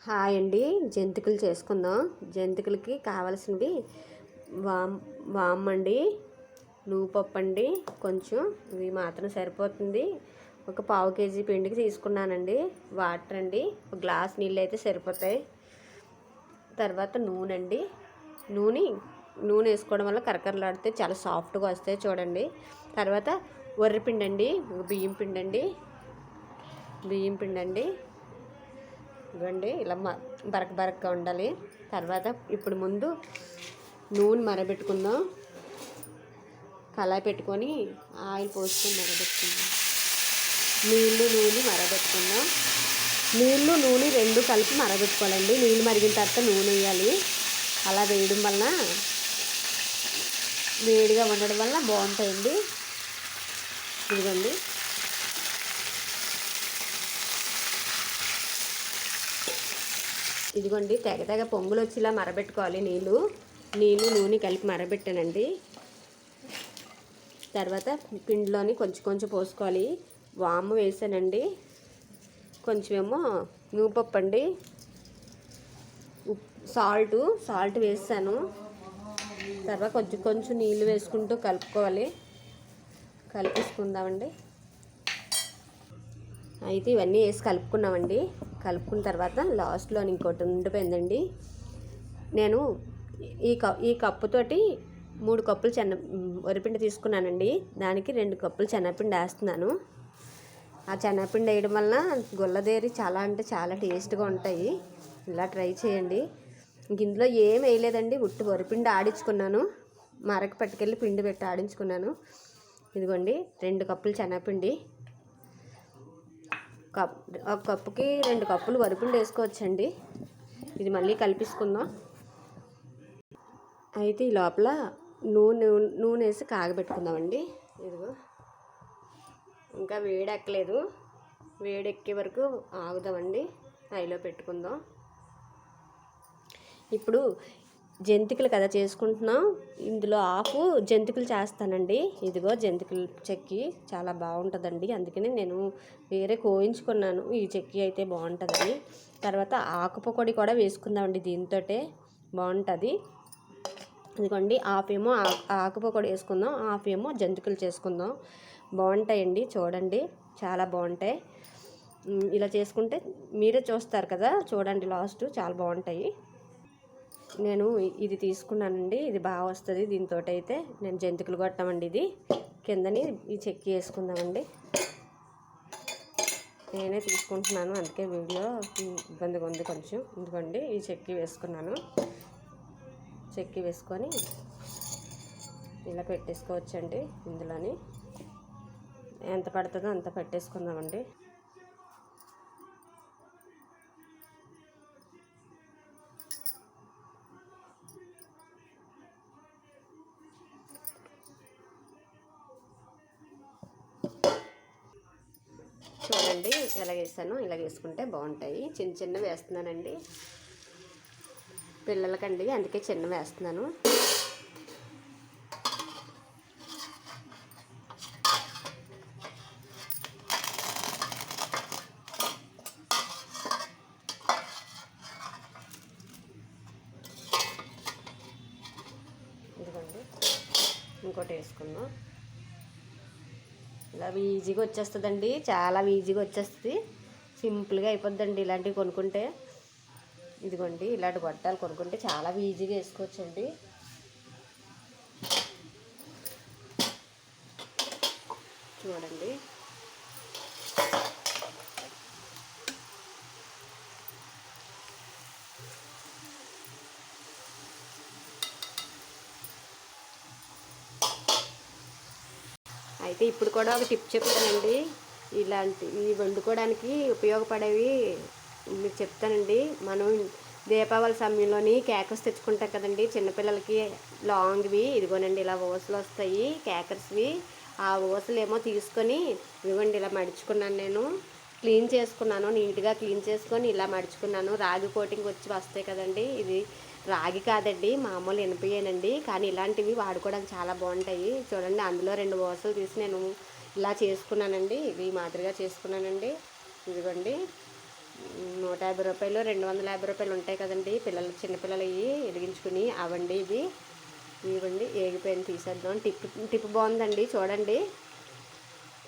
Hi అండి. జంతికలు చేసుకుందాం. జంతికలకి కావాల్సినవి వామ్ అండి, నువ్వు పప్పు అండి, కొంచెం ఇవి మాత్రం సరిపోతుంది. ఒక పావు కేజీ పిండికి తీసుకున్నానండి. వాటర్ అండి, ఒక గ్లాస్ నీళ్ళు అయితే సరిపోతాయి. తర్వాత నూనె అండి. నూనె వేసుకోవడం వల్ల కరకరలాడితే చాలా సాఫ్ట్గా వస్తాయి చూడండి. తర్వాత వరిపిండి అండి, బియ్యం పిండి అండి. ఇవ్వండి, ఇలా బరకగా ఉండాలి. తర్వాత ఇప్పుడు ముందు నూనె మరబెట్టుకుందాం. కళాయి పెట్టుకొని ఆయిల్ పోసుకొని మరబెట్టుకుందాం. నూనె మరబెట్టుకుందాం. నూనె రెండు కలిపి మరబెట్టుకోవాలండి. నీళ్ళు మరిగిన తర్వాత నూనె వేయాలి. అలా వేయడం వలన వేడిగా ఉండడం వల్ల బాగుంటాయండి. ఇదిగోండి, తెగ పొంగులు వచ్చేలా మరబెట్టుకోవాలి. నూనె కలిపి మరబెట్టానండి. తర్వాత పిండిలోని కొంచెం పోసుకోవాలి. వాము వేసానండి, కొంచెం ఏమో నువ్వుపప్పు అండి, సాల్ట్ వేసాను. తర్వాత కొంచెం నీళ్ళు వేసుకుంటూ కలిపేసుకుందామండి. అయితే ఇవన్నీ వేసి కలుపుకున్నామండి. కలుపుకున్న తర్వాత లాస్ట్లో ఇంకోటి ఉండిపోయిందండి. నేను ఈ కప్పుతోటి 3 కప్పులు వరిపిండి తీసుకున్నానండి. దానికి 2 కప్పులు శనగపిండి వేస్తున్నాను. ఆ శనగపిండి వేయడం వలన గుల్లదేరి చాలా టేస్ట్గా ఉంటాయి. ఇలా ట్రై చేయండి. ఇందులో ఏం వేయలేదండి, ఉట్టి వరిపిండి ఆడించుకున్నాను. మరక పట్టుకెళ్ళి పిండి పెట్టి ఆడించుకున్నాను. ఇదిగోండి, 2 కప్పులు శనగపిండి. ఒక కప్పుకి 2 కప్పులు వరిపిండి వేసుకోవచ్చండి. ఇది మళ్ళీ కలిపేసుకుందాం. అయితే ఈ లోపల నూనె వేసి కాగబెట్టుకుందామండి. ఇదిగో, ఇంకా వేడెక్కలేదు. వేడెక్కే వరకు ఆగుదామండి. హైలో పెట్టుకుందాం. ఇప్పుడు జంతికలు కదా చేసుకుంటున్నాం. ఇందులో జంతికలు చేస్తానండి. ఇదిగో జంతికలు చెక్కి చాలా బాగుంటుందండి. అందుకని నేను వేరే కోయించుకున్నాను. ఈ చెక్కి అయితే బాగుంటుందని. తర్వాత ఆకుపకోడి కూడా వేసుకుందామండి. దీంతో బాగుంటుంది. ఇదిగోండి, ఏమో ఆకుపకోడి వేసుకుందాం, ఏమో జంతికలు చేసుకుందాం. బాగుంటాయండి, చూడండి, చాలా బాగుంటాయి. ఇలా చేసుకుంటే మీరే చూస్తారు కదా, చూడండి లాస్ట్, చాలా బాగుంటాయి. నేను ఇది తీసుకున్నానండి. ఇది బాగా వస్తుంది. దీంతో అయితే నేను జంతికలు కొట్టామండి. ఇది కిందని ఈ చెక్కి వేసుకుందామండి. నేనే తీసుకుంటున్నాను, అందుకే వీడియో ఇబ్బందిగా ఉంది కొంచెం. ఎందుకండి ఈ చెక్కి వేసుకున్నాను. చెక్కి వేసుకొని ఇలా పెట్టేసుకోవచ్చండి. ఇందులోని ఎంత పడుతుందో అంత పెట్టేసుకుందామండి. చూడండి ఎలా వేసాను. ఇలా వేసుకుంటే బాగుంటాయి. చిన్నవి వేస్తున్నానండి పిల్లలకండి, అందుకే చిన్నవి వేస్తున్నాను. ఇదిగోండి, ఇంకోటి వేసుకుందాం. ఇలా ఈజీగా వచ్చేస్తుందండి. చాలా ఈజీగా వచ్చేస్తుంది. సింపుల్గా అయిపోద్దండి ఇలాంటివి కొనుక్కుంటే. ఇదిగోండి, ఇలాంటి గొట్టాలు కొనుక్కుంటే చాలా ఈజీగా వేసుకోవచ్చండి. చూడండి, అయితే ఇప్పుడు కూడా ఒక టిప్ చెప్తానండి. ఇవి వండుకోవడానికి ఉపయోగపడేవి మీకు చెప్తానండి. మనం దీపావళి సమయంలోని క్యాకర్స్ తెచ్చుకుంటాం కదండి చిన్నపిల్లలకి, లాంగ్వి. ఇదిగోనండి, ఇలా ఊసలు వస్తాయి క్యాకర్స్వి. ఆ ఊసలు ఏమో తీసుకొని ఇవ్వండి, ఇలా మడుచుకున్నాను. నేను క్లీన్ చేసుకున్నాను, నీట్గా క్లీన్ చేసుకొని ఇలా మడుచుకున్నాను. రాగి కోటింగ్ వస్తాయి కదండి. ఇది రాగి కాదండి, మామూలు ఎనిపోయానండి. కానీ ఇలాంటివి వాడుకోవడానికి చాలా బాగుంటాయి. చూడండి, అందులో 2 ఊసలు తీసి నేను ఇలా చేసుకున్నానండి. ఇవి మాదిరిగా చేసుకున్నానండి. ఇదిగోండి, రూ. 150 250 ఉంటాయి కదండి పిల్లలు, చిన్నపిల్లలవి వెలిగించుకుని అవండి ఇవి. ఇవ్వండి ఏగిపోయిన తీసేద్దాం. టిప్ బాగుందండి చూడండి.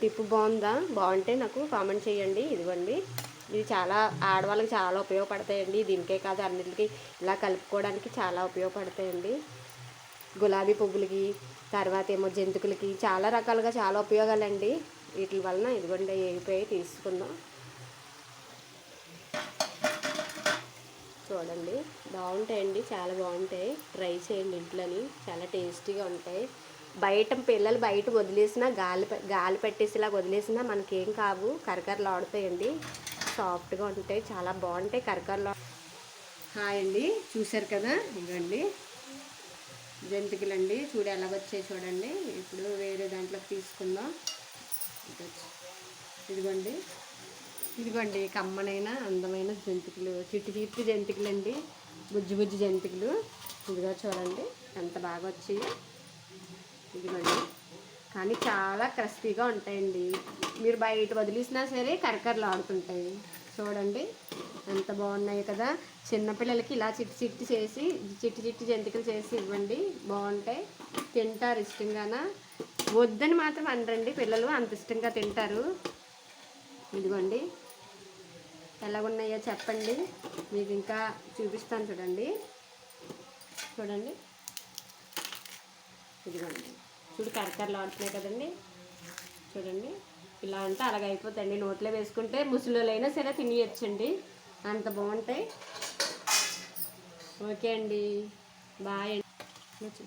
టిప్ బాగుందా? బాగుంటే నాకు కామెంట్ చేయండి. ఇదిగోండి ఇది చాలా ఆడవాళ్ళకి చాలా ఉపయోగపడతాయండి. దీనికే కాదు అన్నిటికీ ఇలా కలుపుకోవడానికి చాలా ఉపయోగపడతాయండి. గులాబీ పువ్వులకి, తర్వాత ఏమో జంతికలకి, చాలా రకాలుగా చాలా ఉపయోగాలండి వీటి వలన. ఇదిగోండి ఏగిపోయి తీసుకుందాం. చూడండి బాగుంటాయండి, చాలా బాగుంటాయి. ట్రై చేయండి ఇంట్లోని, చాలా టేస్టీగా ఉంటాయి. పిల్లలు బయట వదిలేసినా గాలి పెట్టేసిలా వదిలేసినా మనకేం కావు, కరకరలు ఆడుతాయండి. సాఫ్ట్గా ఉంటాయి, చాలా బాగుంటాయి కరకరలు. హాయ్ అండి, చూసారు కదా ఇవ్వండి జంతికలండి. చూడు ఎలాగొచ్చాయి చూడండి. ఇప్పుడు వేరే దాంట్లోకి తీసుకుందాం. ఇదిగోండి ఇదిగోండి కమ్మనైన అందమైన జంతికలు, చిట్టి జంతికలు అండి, బుజ్జి జంతికలు. ఇదిగో చూడండి ఎంత బాగా వచ్చాయి. ఇదిగోండి కానీ చాలా క్రిస్పీగా ఉంటాయండి. మీరు బయట వదిలేసినా సరే కరకరలు ఆడుతుంటాయి. చూడండి ఎంత బాగున్నాయి కదా. చిన్నపిల్లలకి ఇలా చిట్టి జంతికలు చేసి ఇవ్వండి, బాగుంటాయి. తింటారు ఇష్టంగాన. వద్దని మాత్రం అనరండి పిల్లలు, అంత ఇష్టంగా తింటారు. ఇదిగోండి ఎలాగున్నాయో చెప్పండి, మీకు ఇంకా చూపిస్తాను చూడండి. ఇదిగోండి చూడు కరకరలు ఆడుతున్నాయి కదండి. చూడండి ఇలా అంటే అలాగ అయిపోతాయండి. నోట్లో వేసుకుంటే ముసలిలైనా సరే తినేయచ్చండి, అంత బాగుంటాయి. ఓకే అండి, బాయ్ అండి.